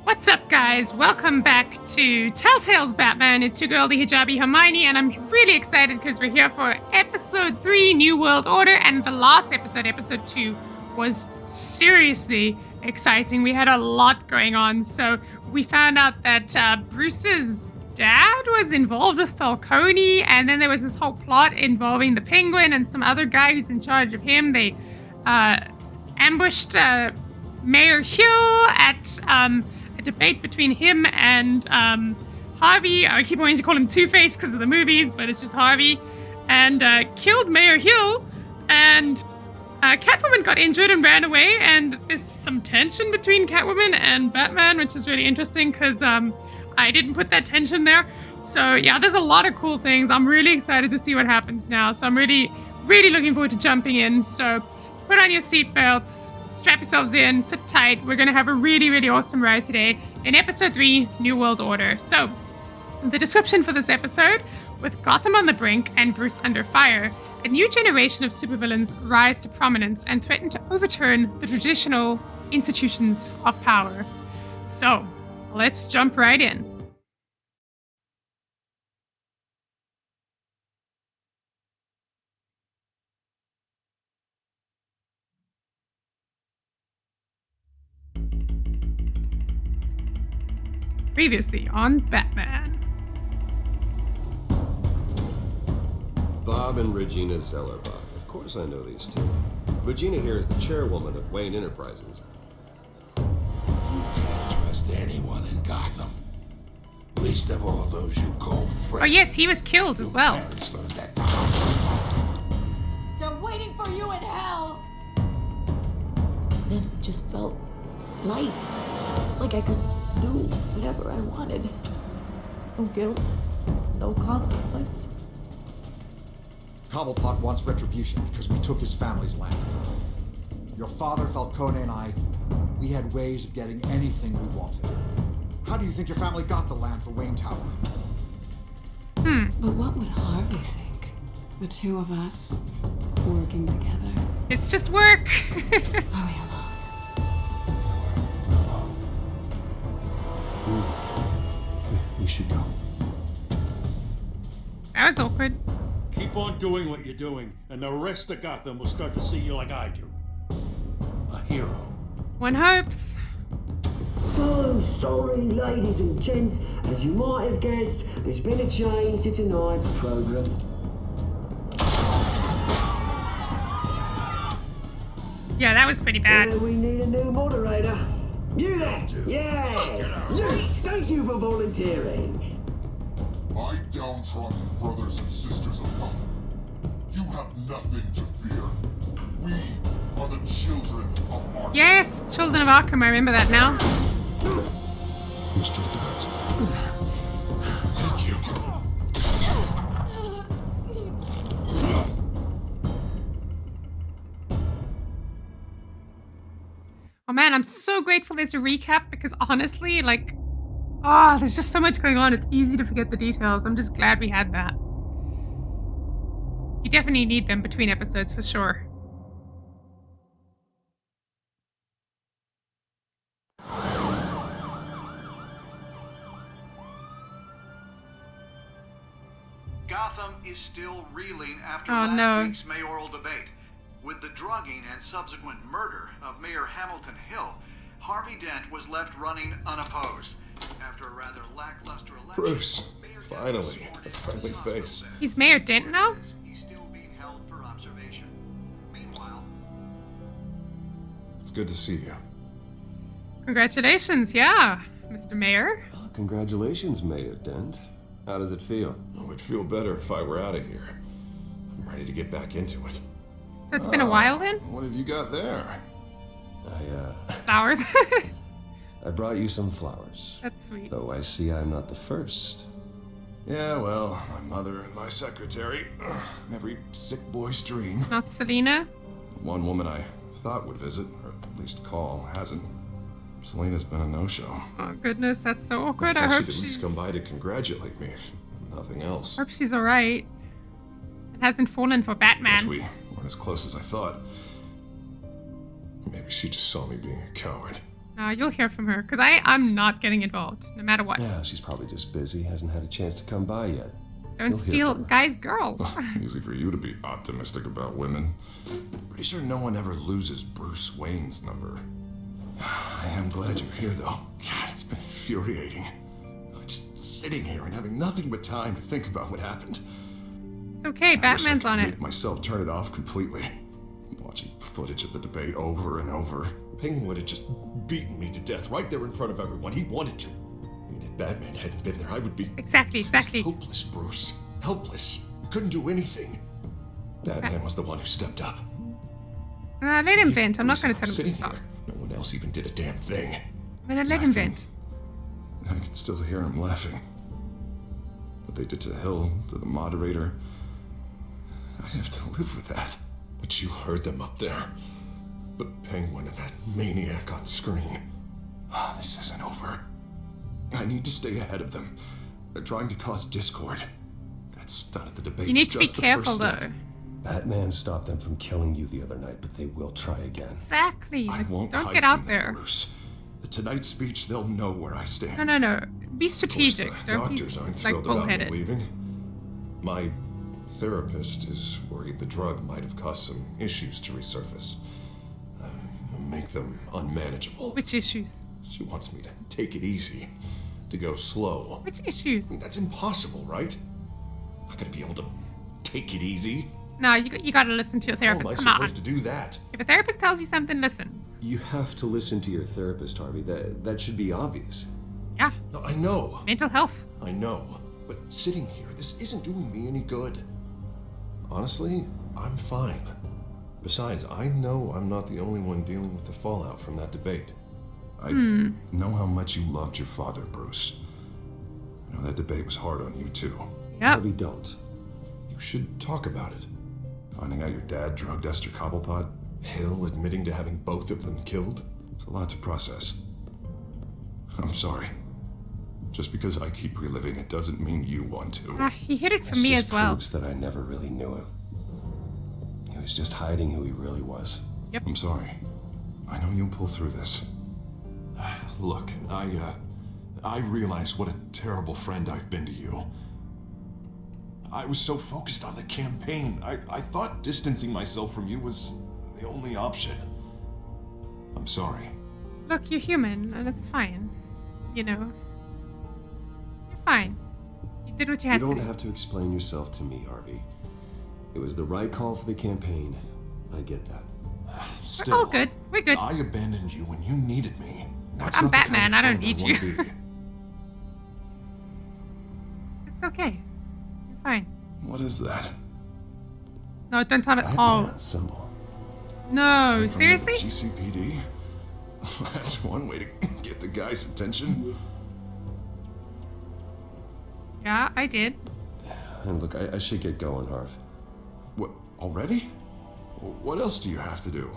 What's up, guys? Welcome back to Telltale's Batman. It's your girl, the hijabi Hermione, and I'm really excited because we're here for episode 3, New World Order, and the last episode, episode 2, was seriously exciting. We had a lot going on, so we found out that Bruce's dad was involved with Falcone, and then there was this whole plot involving the Penguin and some other guy who's in charge of him. They ambushed Mayor Hill at a debate between him and Harvey. I keep wanting to call him Two-Face because of the movies, but it's just Harvey. And killed Mayor Hill, and Catwoman got injured and ran away, and there's some tension between Catwoman and Batman, which is really interesting because I didn't put that tension there. So yeah, there's a lot of cool things. I'm really excited to see what happens now. So I'm really looking forward to jumping in. So put on your seatbelts, strap yourselves in, sit tight. We're going to have a really awesome ride today in episode 3, New World Order. So, the description for this episode: with Gotham on the brink and Bruce under fire, a new generation of supervillains rise to prominence and threaten to overturn the traditional institutions of power. So, let's jump right in. Previously on Batman. Bob and Regina Zellerbach. Of course I know these two. Regina here is the chairwoman of Wayne Enterprises. You can't trust anyone in Gotham. Least of all those you call friends. Oh yes, he was killed as well. Parents learned that. They're waiting for you in hell! Then it just felt light. Like I could do whatever I wanted. No guilt, no consequence. Cobblepot wants retribution because we took his family's land. Your father, Falcone, and I, we had ways of getting anything we wanted. How do you think your family got the land for Wayne Tower? But what would Harvey think? The two of us working together. It's just work. Are we alone? We should go. That was awkward. Keep on doing what you're doing, and the rest of Gotham will start to see you like I do. A hero. One hopes. So sorry, ladies and gents. As you might have guessed, there's been a change to tonight's program. Yeah, that was pretty bad. We need a new moderator. You there? Yeah. Yes. Thank you for volunteering. My downtrodden brothers and sisters of Gotham, you have nothing to fear. We are the Children of Arkham. Yes, Children of Arkham, I remember that now. Mr. Dent. Thank you. Oh man, I'm so grateful there's a recap because honestly, there's just so much going on. It's easy to forget the details. I'm just glad we had that. You definitely need them between episodes for sure. Gotham is still reeling after Oh, last no. week's mayoral debate. With the drugging and subsequent murder of Mayor Hamilton Hill, Harvey Dent was left running unopposed. After a rather lackluster election, Bruce, Mayor Dent was finally, sworn a into friendly his hospital face. bed. He's Mayor Dent now? He's still being held for observation. Meanwhile, It's good to see you. Congratulations, yeah, Mr. Mayor. Oh, congratulations, Mayor Dent. How does it feel? Oh, it'd feel better if I were out of here. I'm ready to get back into it. So it's been a while then? What have you got there? Flowers. I brought you some flowers. That's sweet. Though I see I'm not the first. Yeah, well, my mother and my secretary. Every sick boy's dream. Not Selena? One woman I thought would visit, or at least call, hasn't. Selena's been a no-show. Oh goodness, that's so awkward. I thought hope she'd at least she's... come by to congratulate me, if nothing else. Hope she's alright. It hasn't fallen for Guess Batman. we weren't as close as I thought. Maybe she just saw me being a coward. You'll hear from her, because I'm not getting involved, no matter what. Yeah, she's probably just busy, hasn't had a chance to come by yet. Don't steal guys' girls. Easy for you to be optimistic about women. Pretty sure no one ever loses Bruce Wayne's number. I am glad you're here, though. God, it's been infuriating. Just sitting here and having nothing but time to think about what happened. It's okay, Batman's on it. Make myself turn it off completely. Watching footage of the debate over and over. Penguin would have just beaten me to death right there in front of everyone. He wanted to. I mean, if Batman hadn't been there, I would be... Exactly. Helpless, Bruce. Helpless. You couldn't do anything. Batman was the one who stepped up. Let him vent. I'm not going to tell him to stop. Here. No one else even did a damn thing. I'm going to let him vent. I can still hear him laughing. What they did to Hill, to the moderator. I have to live with that. But you heard them up there. The Penguin and that maniac on screen. This isn't over. I need to stay ahead of them. They're trying to cause discord. That's not at the debate. You need to be careful, though. Batman stopped them from killing you the other night, but they will try again. Exactly. I won't don't hide get out from there. Them, Bruce. The tonight speech, they'll know where I stand. No. Be strategic. The Don't be doctors aren't like thrilled about me bullheaded. leaving. My therapist is worried the drug might have caused some issues to resurface. Make them unmanageable. Which issues? She wants me to take it easy, to go slow. Which issues? That's impossible, right? I'm not gonna be able to take it easy. No, you gotta listen to your therapist. How am I Come on. supposed to do that? If a therapist tells you something, listen. You have to listen to your therapist, Harvey. That should be obvious. Yeah. No, I know. Mental health. I know. But sitting here, this isn't doing me any good. Honestly, I'm fine. Besides, I know I'm not the only one dealing with the fallout from that debate. I know how much you loved your father, Bruce. I know that debate was hard on you, too. Yep. Harvey, don't. You should talk about it. Finding out your dad drugged Esther Cobblepot, Hill admitting to having both of them killed. It's a lot to process. I'm sorry. Just because I keep reliving it doesn't mean you want to. He hid it from me as well. Proves that I never really knew him. He was just hiding who he really was. Yep. I'm sorry. I know you'll pull through this. Look, I realize what a terrible friend I've been to you. I was so focused on the campaign. I thought distancing myself from you was the only option. I'm sorry. Look, you're human, and it's fine. You know. You're fine. You did what you had to do. You don't have to explain yourself to me, Harvey. It was the right call for the campaign. I get that. We're all good. We're good. I abandoned you when you needed me. That's I'm not the kind Batman. of I don't friend need wanna you. be. It's okay. You're fine. What is that? No, don't tell it. Oh. Batman symbol. No, From seriously? GCPD? That's one way to get the guy's attention. Yeah, I did. And look, I should get going, Harv. What, already? What else do you have to do?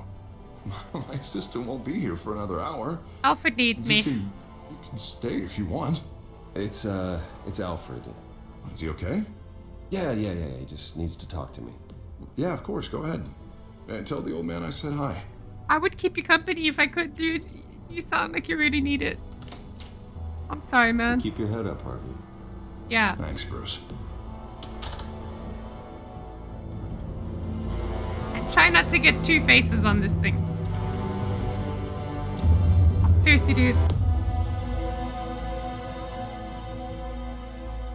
My sister won't be here for another hour. Alfred needs me. You can stay if you want. It's Alfred. Is he okay? Yeah. He just needs to talk to me. Yeah, of course. Go ahead. And tell the old man I said hi. I would keep you company if I could, dude. You sound like you really need it. I'm sorry, man. Keep your head up, Harvey. Yeah. Thanks, Bruce. And try not to get two faces on this thing. Oh, seriously, dude.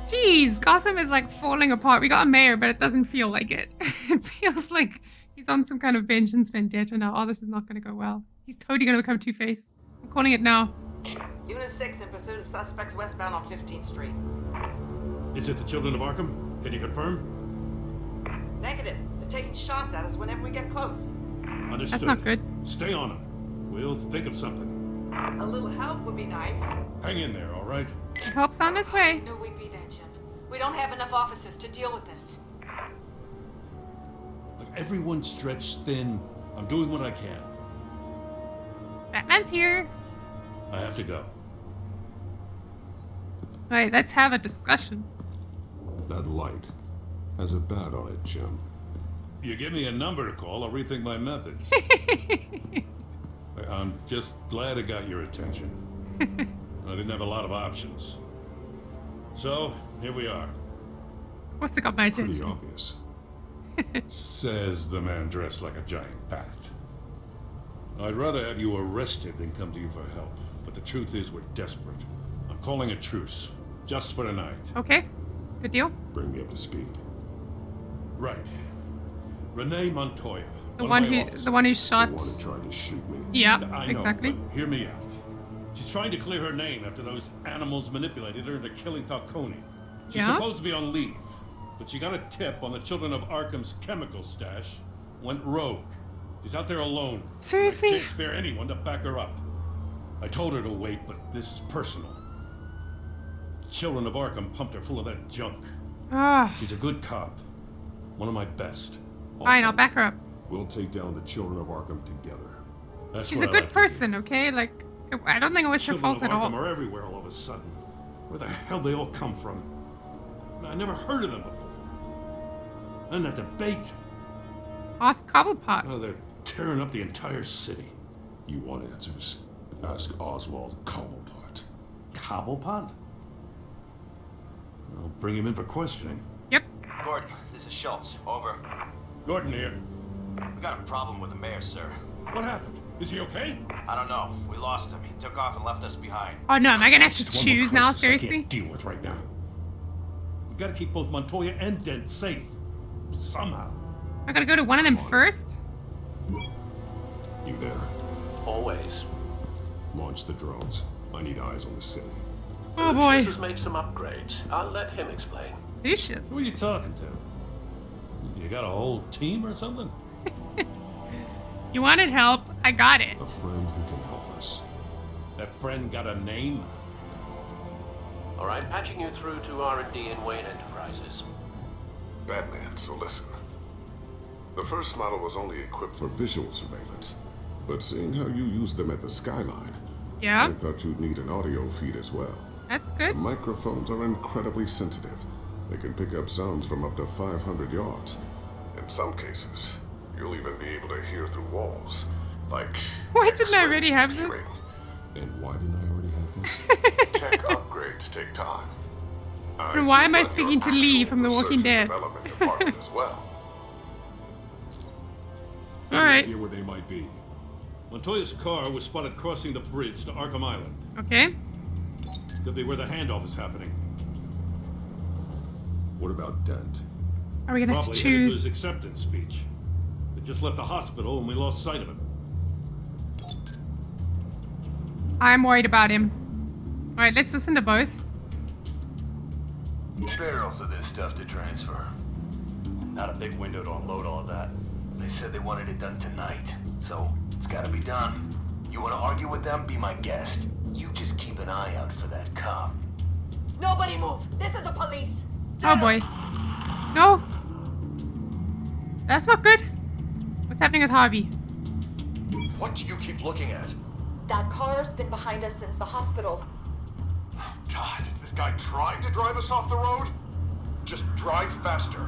Jeez, Gotham is like falling apart. We got a mayor, but it doesn't feel like it. It feels like he's on some kind of vengeance vendetta now. Oh, this is not going to go well. He's totally going to become Two-Face. I'm calling it now. Unit 6 in pursuit of suspects westbound on 15th Street. Is it the Children of Arkham? Can you confirm? Negative. They're taking shots at us whenever we get close. Understood. That's not good. Stay on them. We'll think of something. A little help would be nice. Hang in there, all right? Help's on its way. Knew we'd be there, Jim. We don't have enough officers to deal with this. Look, everyone's stretched thin. I'm doing what I can. Batman's here. I have to go. Alright, let's have a discussion. That light has a bat on it, Jim. You give me a number to call, I'll rethink my methods. I'm just glad it got your attention. I didn't have a lot of options. So, here we are. What's it got my Pretty attention? obvious. Says the man dressed like a giant bat. I'd rather have you arrested than come to you for help. But the truth is we're desperate. I'm calling a truce. Just for tonight. Okay. Good deal. Bring me up to speed. Right. Renee Montoya. The one who shot. The one who tried to shoot me. Yeah, I know, exactly. but hear me out. She's trying to clear her name after those animals manipulated her into killing Falcone. She's Yeah? supposed to be on leave, but she got a tip on the Children of Arkham's chemical stash, went rogue. She's out there alone. Seriously? I can't spare anyone to back her up. I told her to wait, but this is personal. Children of Arkham pumped her full of that junk. Ah, She's a good cop. One of my best. fine, I'll back her up. We'll take down the Children of Arkham together. That's She's what a I good like to person, okay? Like, I don't think it was her Children fault of at all. Arkham are everywhere all of a sudden. Where the hell they all come from? I never heard of them before. And that debate. Ask Cobblepot. Oh, they're tearing up the entire city. You want answers? Ask Oswald Cobblepot. Cobblepot? I'll bring him in for questioning. Yep. Gordon, this is Schultz. Over. Gordon here. We got a problem with the mayor, sir. What happened? Is he okay? I don't know. We lost him. He took off and left us behind. Oh no, am I gonna have to Just one more choose now? crisis I Seriously? can't deal with right now. We've got to keep both Montoya and Dent safe. Somehow. I gotta go to one of them first? You there? Always. Launch the drones. I need eyes on the city. Oh boy. Lucius has made some upgrades. I'll let him explain. Lucius. Who are you talking to? You got a whole team or something? You wanted help? I got it. A friend who can help us. That friend got a name? All right, patching you through to R&D in Wayne Enterprises. Batman, so listen. The first model was only equipped for visual surveillance. But seeing how you used them at the Skyline, Yeah? I thought you'd need an audio feed as well. That's The good. microphones are incredibly sensitive. They can pick up sounds from up to 500 yards. In some cases, you'll even be able to hear through walls. Like Why didn't I X-ray already have this? hearing. And why didn't I already have this? Tech upgrades take time. And why am I run speaking your to Lee actual from The Walking research and Dead? development department as well. Alright. Idea where they might be. Montoya's car was spotted crossing the bridge to Arkham Island. Okay. Could be where the handoff is happening. What about Dent? Are we gonna have to Probably headed to his choose? acceptance speech. They just left the hospital and we lost sight of him. I'm worried about him. Alright, let's listen to both. Barrels of this stuff to transfer. Not a big window to unload all of that. They said they wanted it done tonight, so it's gotta be done. You wanna argue with them? Be my guest. You just keep an eye out for that cop. Nobody move. This is the police. Oh boy. No. That's not good. What's happening with Harvey? What do you keep looking at? That car's been behind us since the hospital. God, is this guy trying to drive us off the road? Just drive faster.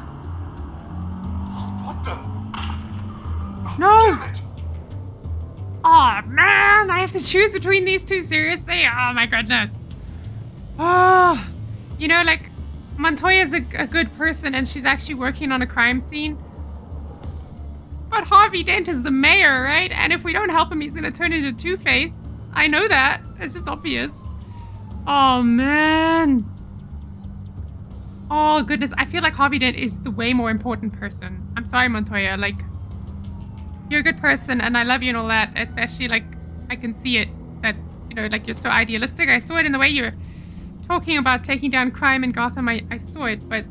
What the? No! Damn it! Oh man, I have to choose between these two, seriously? Oh my goodness. Oh, you know, like, Montoya's a good person and she's actually working on a crime scene. But Harvey Dent is the mayor, right? And if we don't help him, he's gonna turn into Two-Face. I know that. It's just obvious. Oh man. Oh goodness, I feel like Harvey Dent is the way more important person. I'm sorry, Montoya, like, you're a good person and I love you and all that, especially, like, I can see it, that, you know, like, you're so idealistic. I saw it in the way you were talking about taking down crime in Gotham. I saw it, but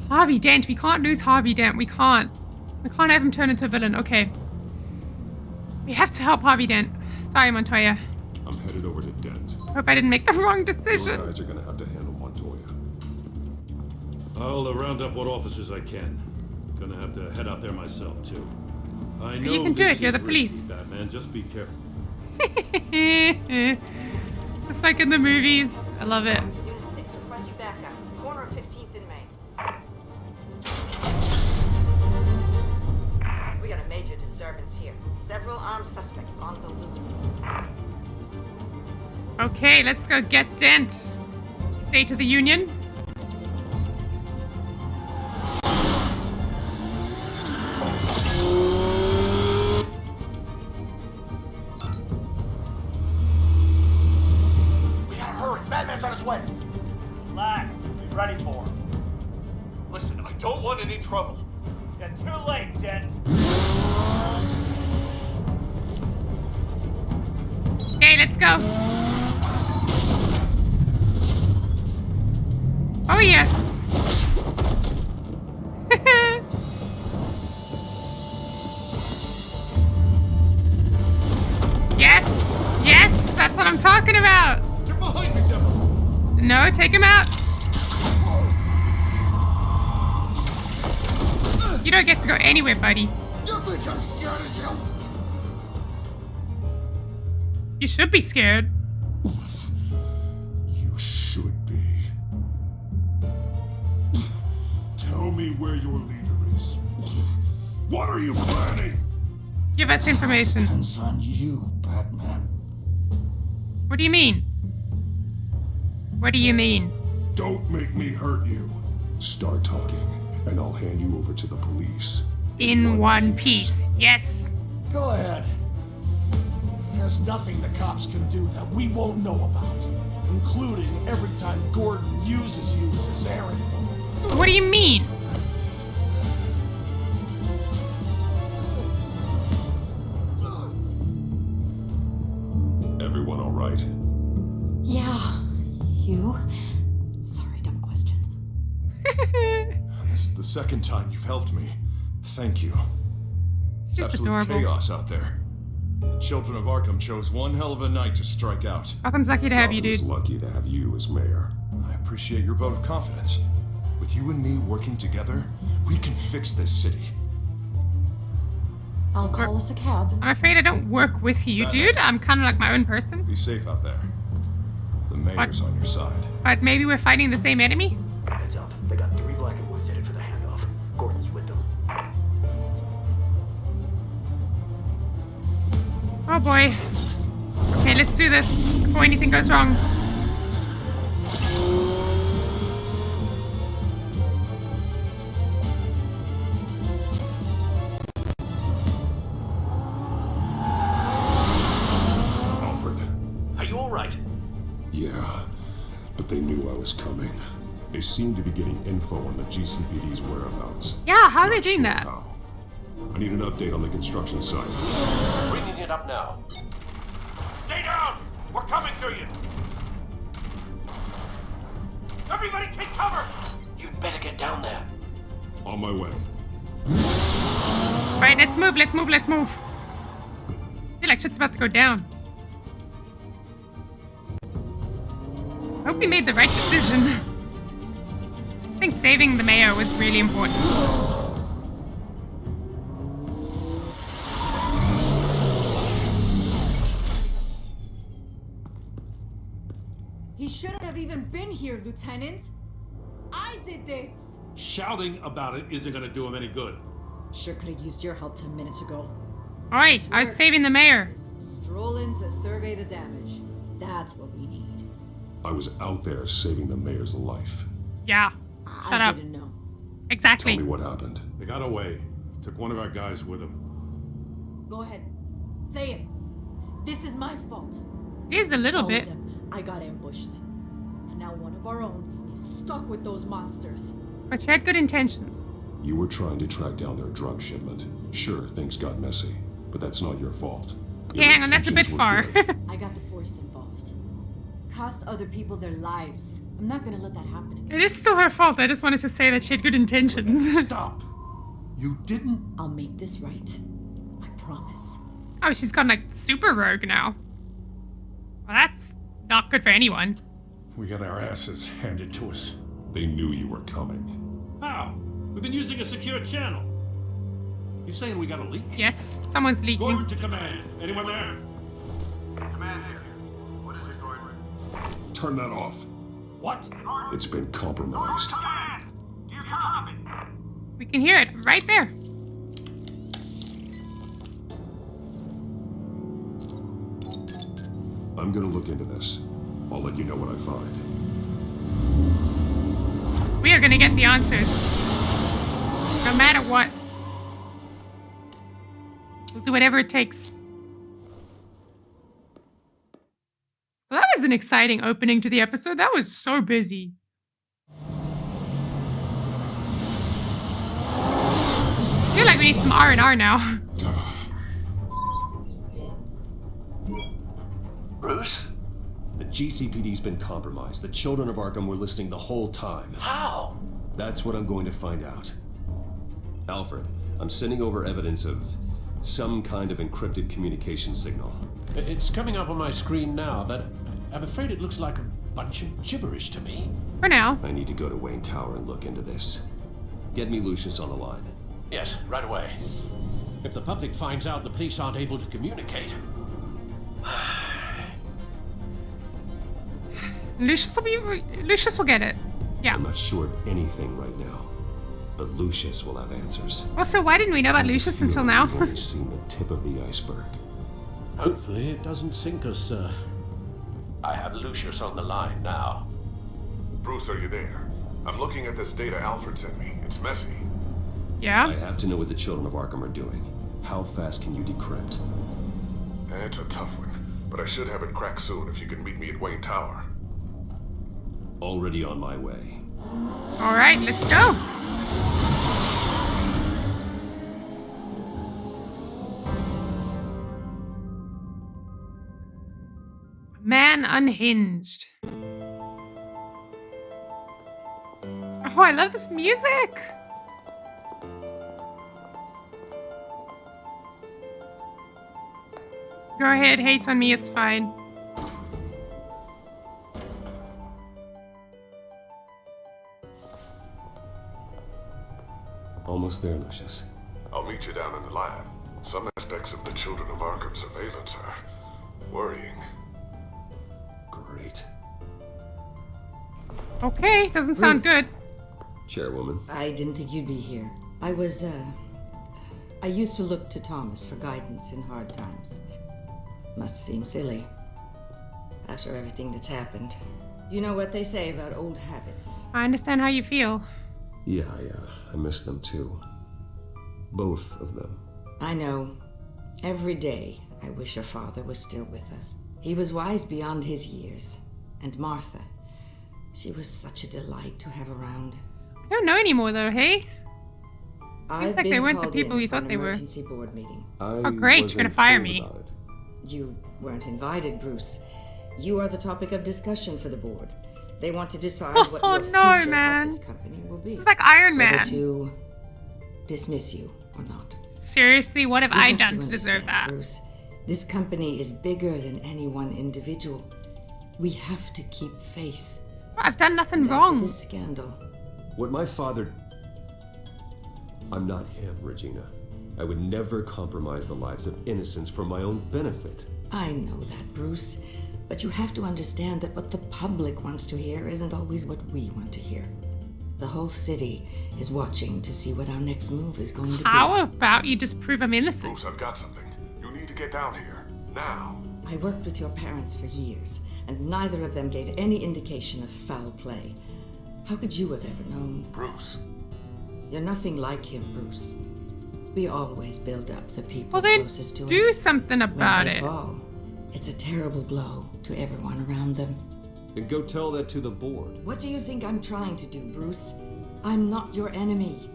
Harvey Dent, we can't lose Harvey Dent. We can't have him turn into a villain. Okay. We have to help Harvey Dent. Sorry, Montoya. I'm headed over to Dent. Hope I didn't make the wrong Your decision. guys are gonna have to handle Montoya. I'll round up what officers I can. Gonna have to head out there myself, too. I know You can do this it. You're is the police. risky, Batman. Just be careful. Just like in the movies. I love it. Unit 6 requesting backup. Corner of 15th and Main. We got a major disturbance. disturbance here. Several armed suspects on the loose. Okay, let's go get Dent. State of the Union. We gotta hurry. Batman's on his way. Relax. Be ready for him. Listen, I don't want any trouble. You're too late, Dent. Okay, let's go. Oh, yes. Yes. Yes, that's what I'm talking about. Get behind me, devil. No, take him out. You don't get to go anywhere, buddy. You think I'm scared of you? You should be scared. You should be. Tell me where your leader is. What are you planning? Give us information. Depends on you, Batman. What do you mean? What do you mean? Don't make me hurt you. Start talking, and I'll hand you over to the police. In one piece. Yes. Go ahead. There's nothing the cops can do that we won't know about, including every time Gordon uses you as his errand boy. What do you mean? Everyone all right? Yeah. You? Sorry, dumb question. This is the second time you've helped me. Thank you. It's just Absolute adorable. chaos out there. The Children of Arkham chose one hell of a night to strike out. Gotham's lucky to have you, dude. Gotham's lucky to have you as mayor. I appreciate your vote of confidence. With you and me working together, we can fix this city. I'll call us a cab. I'm afraid I don't work with you, dude. I'm kind of like my own person. Be safe out there. The mayor's on your side. But maybe we're fighting the same enemy? Heads up. They got 3 Black and Woods headed for the handoff. Gordon's with them. Oh boy. Okay, let's do this before anything goes wrong. Alfred. Are you all right? Yeah, but they knew I was coming. They seem to be getting info on the GCPD's whereabouts. Yeah, how are they Not doing sure that? how. I need an update on the construction site. Bringing it up now. Stay down! We're coming to you! Everybody take cover! You'd better get down there. On my way. Right, let's move, let's move, let's move. I feel like shit's about to go down. I hope we made the right decision. I think saving the mayor was really important. He shouldn't have even been here, Lieutenant. I did this. Shouting about it isn't gonna do him any good. Sure could have used your help 10 minutes ago. Alright, I was saving the mayor. Stroll in to survey the damage. That's what we need. I was out there saving the mayor's life. Yeah. Shut I up. didn't know. Exactly. Tell me what happened. They got away. Took one of our guys with them. Go ahead. Say it. This is my fault. It is a little All of bit. them. I got ambushed. And now one of our own is stuck with those monsters. But you had good intentions. You were trying to track down their drug shipment. Sure, things got messy, but that's not your fault. Okay, Your hang on, that's a bit intentions were far. good. I got the force involved. Cost other people their lives. I'm not gonna let that happen again. It is still her fault. I just wanted to say that she had good intentions. Stop! You didn't. I'll make this right. I promise. Oh, she's gone like super rogue now. Well, that's not good for anyone. We got our asses handed to us. They knew you were coming. How? We've been using a secure channel. You saying we got a leak? Yes, someone's leaking. Gordon to command. Anyone there? Command here. What is it, Gordon? Turn that off. What? It's been compromised. We can hear it right there. I'm gonna look into this. I'll let you know what I find. We are gonna get the answers. No matter what. We'll do whatever it takes. Well, that was an exciting opening to the episode. That was so busy. I feel like we need some R&R now. Bruce? The GCPD's been compromised. The Children of Arkham were listening the whole time. How? That's what I'm going to find out. Alfred, I'm sending over evidence of some kind of encrypted communication signal. It's coming up on my screen now, but I'm afraid it looks like a bunch of gibberish to me. For now. I need to go to Wayne Tower and look into this. Get me Lucius on the line. Yes, right away. If the public finds out the police aren't able to communicate... Lucius will get it. Yeah. I'm not sure of anything right now, but Lucius will have answers. Also, why didn't we know about Lucius until now? We've only seen the tip of the iceberg. Hopefully it doesn't sink us, sir. I have Lucius on the line now. Bruce, are you there? I'm looking at this data Alfred sent me. It's messy. Yeah? I have to know what the Children of Arkham are doing. How fast can you decrypt? It's a tough one, but I should have it cracked soon if you can meet me at Wayne Tower. Already on my way. All right, let's go. Man Unhinged. Oh, I love this music. Go ahead, hate on me, it's fine. Almost there, Lucius. I'll meet you down in the lab. Some aspects of the Children of Arkham surveillance are worrying. Great. Okay, doesn't sound good. Chairwoman. I didn't think you'd be here. I used to look to Thomas for guidance in hard times. Must seem silly. After everything that's happened. You know what they say about old habits. I understand how you feel. Yeah, I miss them too. Both of them. I know. Every day, I wish your father was still with us. He was wise beyond his years. And Martha, she was such a delight to have around. I don't know anymore though, hey? Seems like they weren't the called people in we for thought an they were. Emergency board meeting. Oh great, you're gonna fire me. You weren't invited, Bruce. You are the topic of discussion for the board. They want to decide what your future of this company will be. It's like Iron Man. Whether to dismiss you or not. Seriously, what have You I have done to deserve that? Bruce, this company is bigger than any one individual. We have to keep face. I've done nothing And wrong. After this scandal. What my father... I'm not him, Regina. I would never compromise the lives of innocents for my own benefit. I know that, Bruce. But you have to understand that what the public wants to hear isn't always what we want to hear. The whole city is watching to see what our next move is going to be. How about you just prove I'm innocent? Bruce, I've got something. You need to get down here. Now. I worked with your parents for years, and neither of them gave any indication of foul play. How could you have ever known? Bruce. You're nothing like him, Bruce. We always build up the people Well then, closest to us. do something about When they it. fall, it's a terrible blow to everyone around them. Then go tell that to the board. What do you think I'm trying to do, Bruce? I'm not your enemy.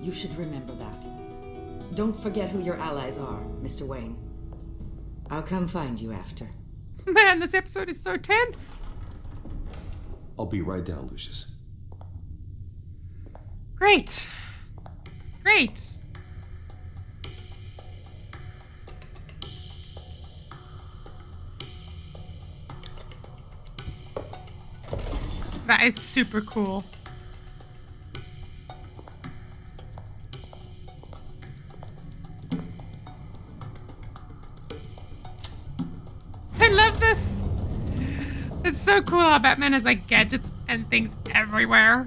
You should remember that. Don't forget who your allies are, Mr. Wayne. I'll come find you after. Man, this episode is so tense. I'll be right down, Lucius. Great. Great. That is super cool. I love this. It's so cool how Batman has like gadgets and things everywhere.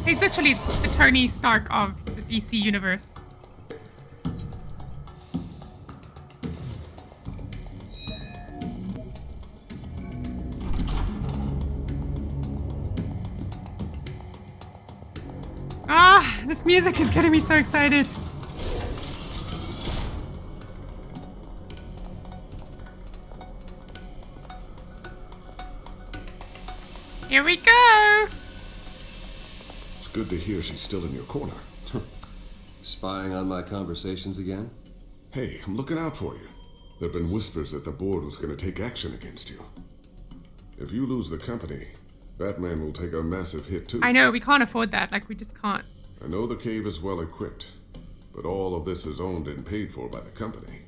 He's literally the Tony Stark of the DC universe. Ah, this music is getting me so excited. Here we go. It's good to hear she's still in your corner. Spying on my conversations again? Hey, I'm looking out for you. There have been whispers that the board was going to take action against you. If you lose the company, Batman will take a massive hit too. I know, we can't afford that. Like, we just can't. I know the cave is well equipped, but all of this is owned and paid for by the company.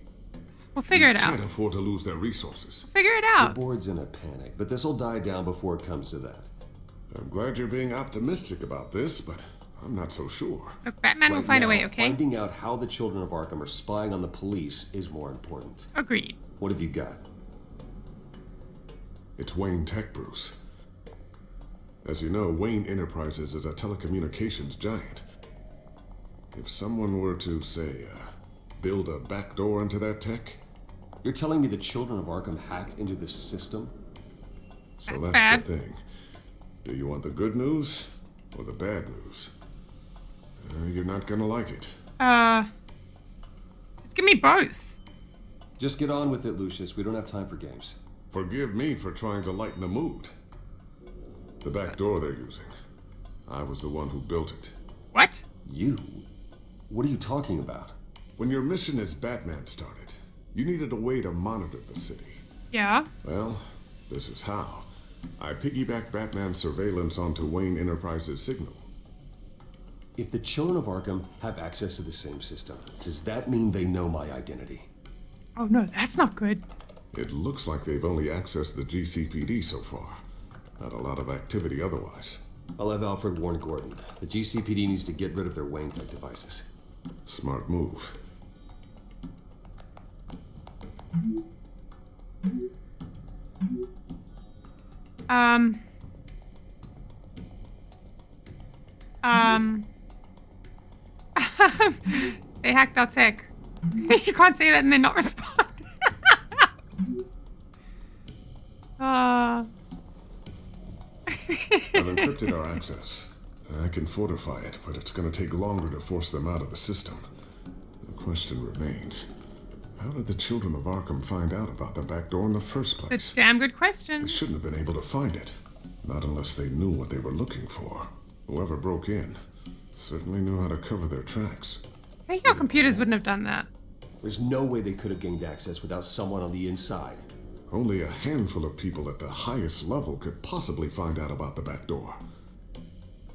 We'll figure it out. Can't afford to lose their resources. Figure it out. The board's in a panic, but this'll die down before it comes to that. I'm glad you're being optimistic about this, but I'm not so sure. Look, Batman will find a way, okay? Finding out how the Children of Arkham are spying on the police is more important. Agreed. What have you got? It's Wayne Tech, Bruce. As you know, Wayne Enterprises is a telecommunications giant. If someone were to, say, build a backdoor into that tech... You're telling me the Children of Arkham hacked into this system? So that's bad. The thing. Do you want the good news or the bad news? You're not gonna like it. Just give me both. Just get on with it, Lucius. We don't have time for games. Forgive me for trying to lighten the mood. The back door they're using. I was the one who built it. What? You? What are you talking about? When your mission as Batman started, you needed a way to monitor the city. Yeah? Well, this is how. I piggybacked Batman's surveillance onto Wayne Enterprises' signal. If the Children of Arkham have access to the same system, does that mean they know my identity? Oh no, that's not good. It looks like they've only accessed the GCPD so far. Not a lot of activity otherwise. I'll have Alfred warn Gordon. The GCPD needs to get rid of their Wayne tech devices. Smart move. They hacked our tech. You can't say that and then not respond. I've encrypted our access. I can fortify it, but it's going to take longer to force them out of the system. The question remains, how did the Children of Arkham find out about the back door in the first place? That's a damn good question. They shouldn't have been able to find it. Not unless they knew what they were looking for. Whoever broke in certainly knew how to cover their tracks. Taking our computers wouldn't have done that. There's no way they could have gained access without someone on the inside. Only a handful of people at the highest level could possibly find out about the back door.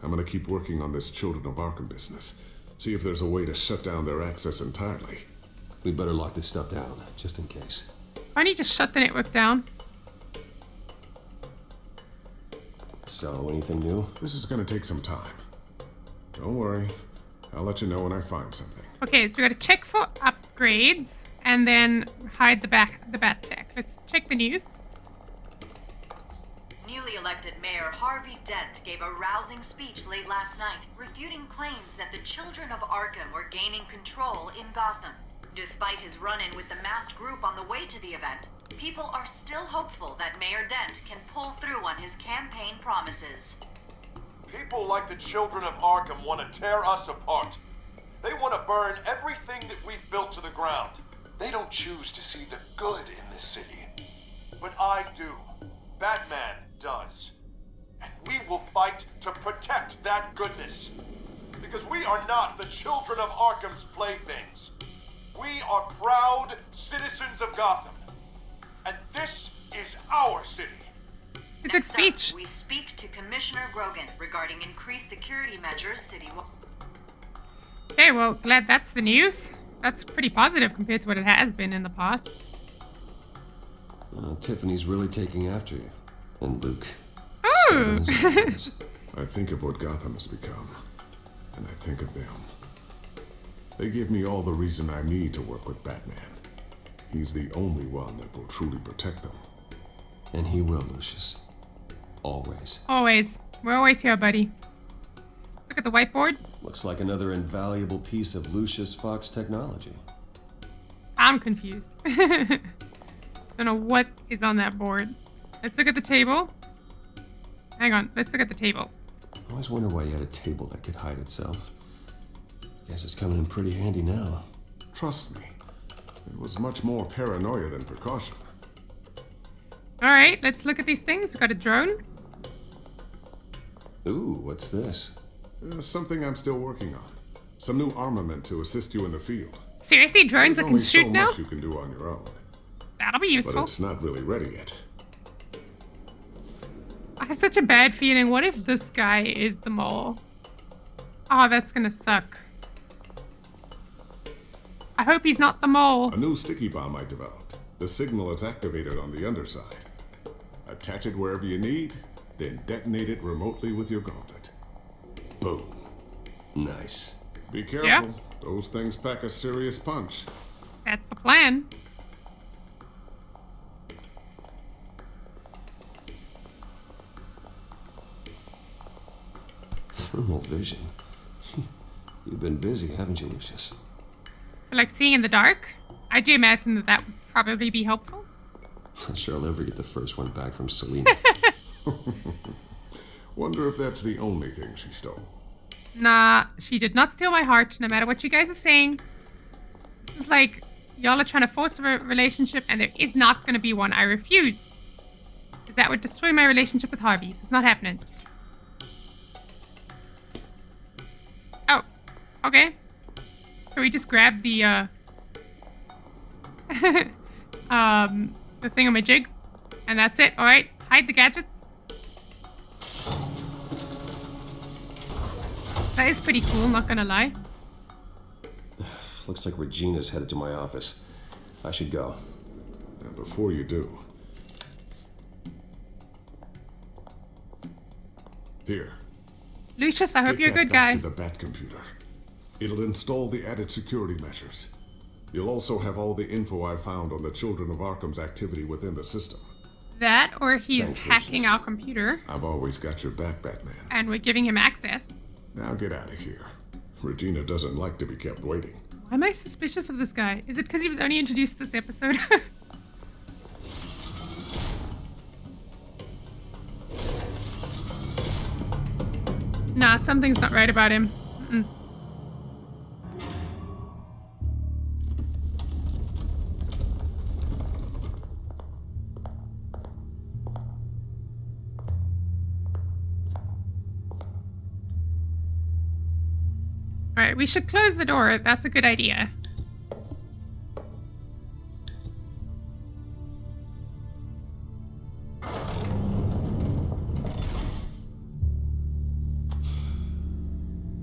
I'm gonna keep working on this Children of Arkham business. See if there's a way to shut down their access entirely. We'd better lock this stuff down, just in case. Why don't you just shut the network down? So, anything new? This is gonna take some time. Don't worry. I'll let you know when I find something. Okay, so we gotta check for upgrades and then hide the bat tech. Let's check the news. Newly elected Mayor Harvey Dent gave a rousing speech late last night, refuting claims that the Children of Arkham were gaining control in Gotham. Despite his run-in with the masked group on the way to the event, people are still hopeful that Mayor Dent can pull through on his campaign promises. People like the Children of Arkham want to tear us apart. They want to burn everything that we've built to the ground. They don't choose to see the good in this city. But I do. Batman does. And we will fight to protect that goodness. Because we are not the Children of Arkham's playthings. We are proud citizens of Gotham. And this is our city. It's a good speech. We speak to Commissioner Grogan regarding increased security measures citywide. Okay, well, glad that's the news. That's pretty positive compared to what it has been in the past. Tiffany's really taking after you. And Luke. Oh! I think of what Gotham has become, and I think of them. They give me all the reason I need to work with Batman. He's the only one that will truly protect them. And he will, Lucius. Always. Always. We're always here, buddy. Let's look at the whiteboard. Looks like another invaluable piece of Lucius Fox technology. I'm confused. Don't know what is on that board. Let's look at the table. Hang on, let's look at the table. I always wonder why you had a table that could hide itself. Guess it's coming in pretty handy now. Trust me, it was much more paranoia than precaution. Alright, let's look at these things. Got a drone. Ooh, what's this? Something I'm still working on. Some new armament to assist you in the field. Seriously, drones that can shoot now? There's only so much you can do on your own. That'll be useful. But it's not really ready yet. I have such a bad feeling. What if this guy is the mole? Oh, that's gonna suck. I hope he's not the mole. A new sticky bomb I developed. The signal is activated on the underside. Attach it wherever you need, then detonate it remotely with your gauntlet. Boom. Nice. Be careful. Yeah. Those things pack a serious punch. That's the plan. Thermal vision. You've been busy, haven't you, Lucius? For like seeing in the dark? I do imagine that that would probably be helpful. Not sure I'll ever get the first one back from Selena. Wonder if that's the only thing she stole. Nah, she did not steal my heart, no matter what you guys are saying. This is like, y'all are trying to force a relationship, and there is not going to be one. I refuse. Because that would destroy my relationship with Harvey, so it's not happening. Oh, okay. So we just grabbed the, the thing on my jig, and that's it. Alright, hide the gadgets. That is pretty cool, not gonna lie. Looks like Regina's headed to my office. I should go. Now, before you do... Here. Lucius, I hope you're a good guy. To the Bat computer. It'll install the added security measures. You'll also have all the info I found on the Children of Arkham's activity within the system. That, or he's Thanks, hacking Lucius. our computer. I've always got your back, Batman. And we're giving him access. Now get out of here. Regina doesn't like to be kept waiting. Why am I suspicious of this guy? Is it because he was only introduced this episode? Nah, something's not right about him. Mm-mm. Alright, we should close the door. That's a good idea.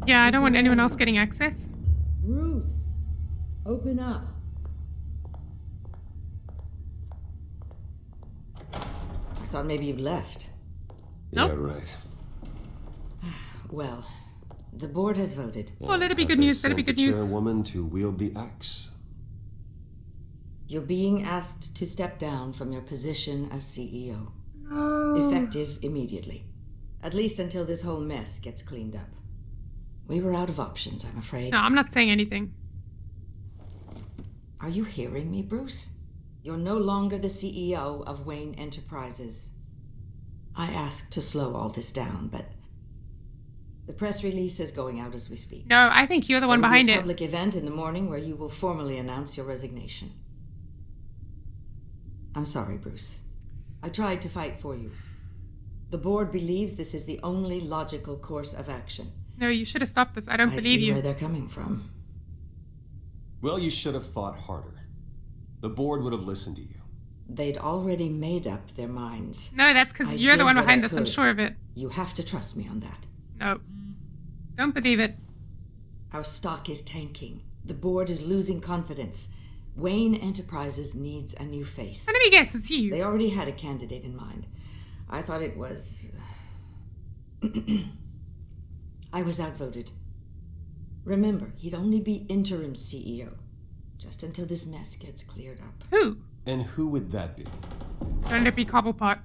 Yeah, I don't want anyone else getting access. Bruce, open up. I thought maybe you left. Yeah, right. Well, the board has voted. Well, let it be good news. Let it be good news. Chairwoman to wield the axe. You're being asked to step down from your position as CEO. No. Effective immediately. At least until this whole mess gets cleaned up. We were out of options, I'm afraid. No, I'm not saying anything. Are you hearing me, Bruce? You're no longer the CEO of Wayne Enterprises. I asked to slow all this down, but the press release is going out as we speak. No, I think you're the one behind There will it. be a public event in the morning where you will formally announce your resignation. I'm sorry, Bruce. I tried to fight for you. The board believes this is the only logical course of action. No, you should have stopped this. I don't believe I see you. where they're coming from. Well, you should have fought harder. The board would have listened to you. They'd already made up their minds. No, that's because I you're the did one what behind I this. I'm could. sure of it. You have to trust me on that. No. Don't believe it. Our stock is tanking. The board is losing confidence. Wayne Enterprises needs a new face. Let me guess, it's you. They already had a candidate in mind. I thought it was... I was outvoted. Remember, he'd only be interim CEO. Just until this mess gets cleared up. Who? And who would that be? Don't it be Cobblepot?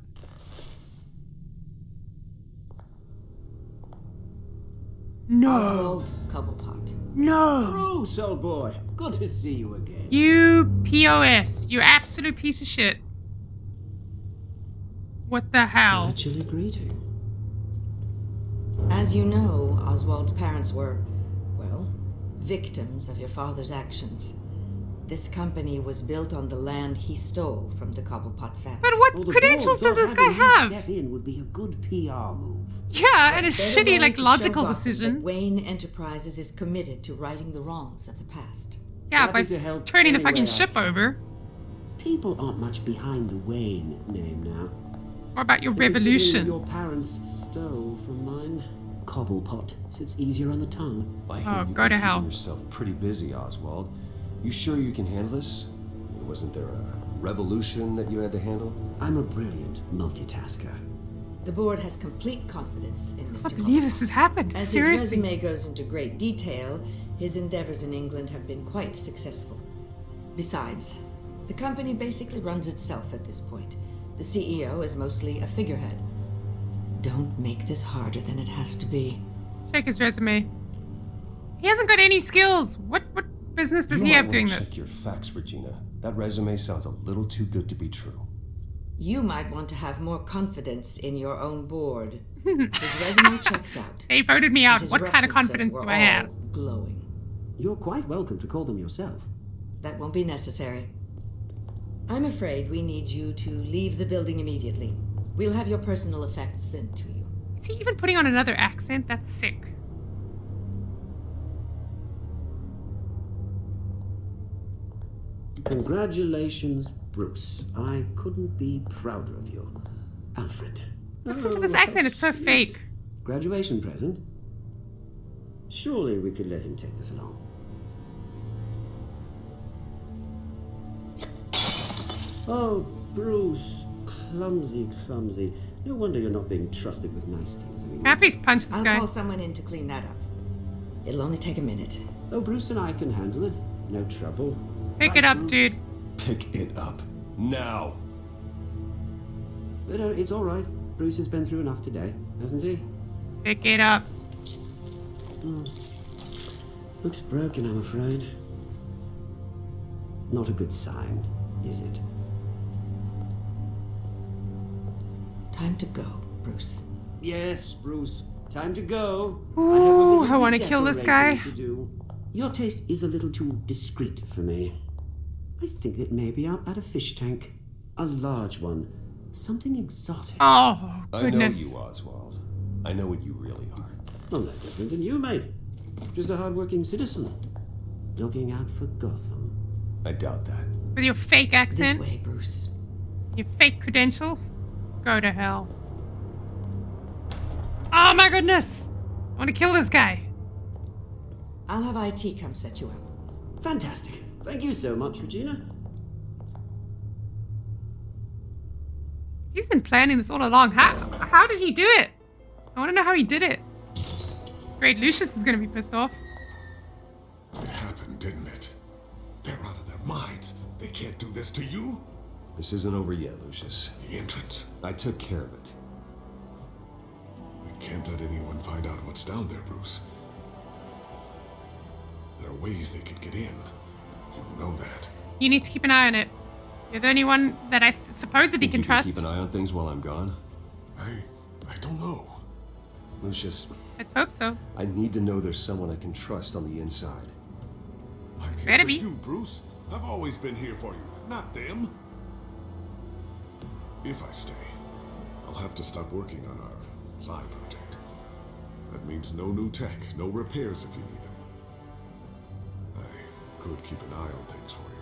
No. Oswald Cobblepot. No. Bruce, old boy. Good to see you again. You POS. You absolute piece of shit. What the hell? A chilly greeting. As you know, Oswald's parents were, well, victims of your father's actions. This company was built on the land he stole from the Cobblepot family. But what credentials does this guy have? Step in would be a good PR move. Yeah, and a shitty, Better like, to logical show Gotham decision. that Wayne Enterprises is committed to righting the wrongs of the past. Yeah, Happy by to help turning the any way fucking I ship can. over. People aren't much behind the Wayne name now. Or about your And considering revolution. Your parents stole from mine. Cobblepot sits easier on the tongue. I hear Oh, you've go been to keeping hell. yourself pretty busy, Oswald. You sure you can handle this? I mean, wasn't there a revolution that you had to handle? I'm a brilliant multitasker. The board has complete confidence in Mr. I can't believe this has happened. As Seriously. his resume goes into great detail, his endeavors in England have been quite successful. Besides, the company basically runs itself at this point. The CEO is mostly a figurehead. Don't make this harder than it has to be. Check his resume. He hasn't got any skills. What business does You he might have wanna doing check this? your facts, Regina. That resume sounds a little too good to be true. You might want to have more confidence in your own board. His resume checks out. They voted me out. and his What kind of references confidence were do I have? all glowing. You're quite welcome to call them yourself. That won't be necessary. I'm afraid we need you to leave the building immediately. We'll have your personal effects sent to you. Is he even putting on another accent? That's sick. Congratulations, Bruce. I couldn't be prouder of you. Alfred. Listen to this Oh, accent. It's so sweet. fake. Graduation present? Surely we could let him take this along. Oh, Bruce. Clumsy, clumsy. No wonder you're not being trusted with nice things anymore. Happy's punched this I'll guy. call someone in to clean that up. It'll only take a minute. Oh, Bruce and I can handle it. No trouble. Pick it up, dude. Pick it up. Now. No, it's all right. Bruce has been through enough today, hasn't he? Pick it up. Looks broken, I'm afraid. Not a good sign, is it? Time to go, Bruce. Yes, Bruce. Time to go. Ooh, I want to kill this guy. To do. Your taste is a little too discreet for me. I think it may be out at a fish tank. A large one. Something exotic. Oh, goodness. I know you, Oswald. I know what you really are. I'm no different than you, mate. Just a hard-working citizen. Looking out for Gotham. I doubt that. With your fake accent. This way, Bruce. Your fake credentials. Go to hell. Oh my goodness! I want to kill this guy. I'll have IT come set you up. Fantastic. Thank you so much, Regina. He's been planning this all along. How did he do it? I want to know how he did it. Great, Lucius is going to be pissed off. It happened, didn't it? They're out of their minds. They can't do this to you. This isn't over yet, Lucius. The entrance. I took care of it. We can't let anyone find out what's down there, Bruce. There are ways they could get in. You know that. You need to keep an eye on it. You're the only one that I supposedly Think can you trust. Keep an eye on things while I'm gone. I don't know. Lucius, Let's hope so. I need to know there's someone I can trust on the inside. I'm here Better for be. you, Bruce. I've always been here for you, not them. If I stay, I'll have to stop working on our side project. That means no new tech, no repairs if you need them. I could keep an eye on things for you.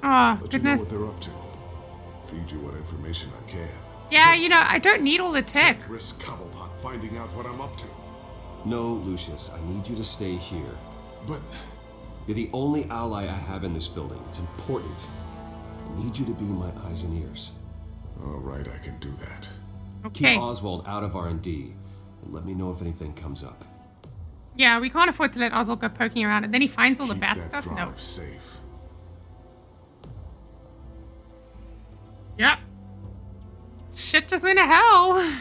Oh, Let goodness. you know what they're up to. Feed you what information I can. Yeah, you know, I don't need all the tech. Can't risk Cobblepot finding out what I'm up to. No, Lucius, I need you to stay here. But you're the only ally I have in this building. It's important. I need you to be my eyes and ears. All right, I can do that. Okay. Keep Oswald out of R&D, and let me know if anything comes up. Yeah, we can't afford to let Oswald go poking around and then he finds all the bad That stuff. No. drive safe. Yep. Shit just went to hell.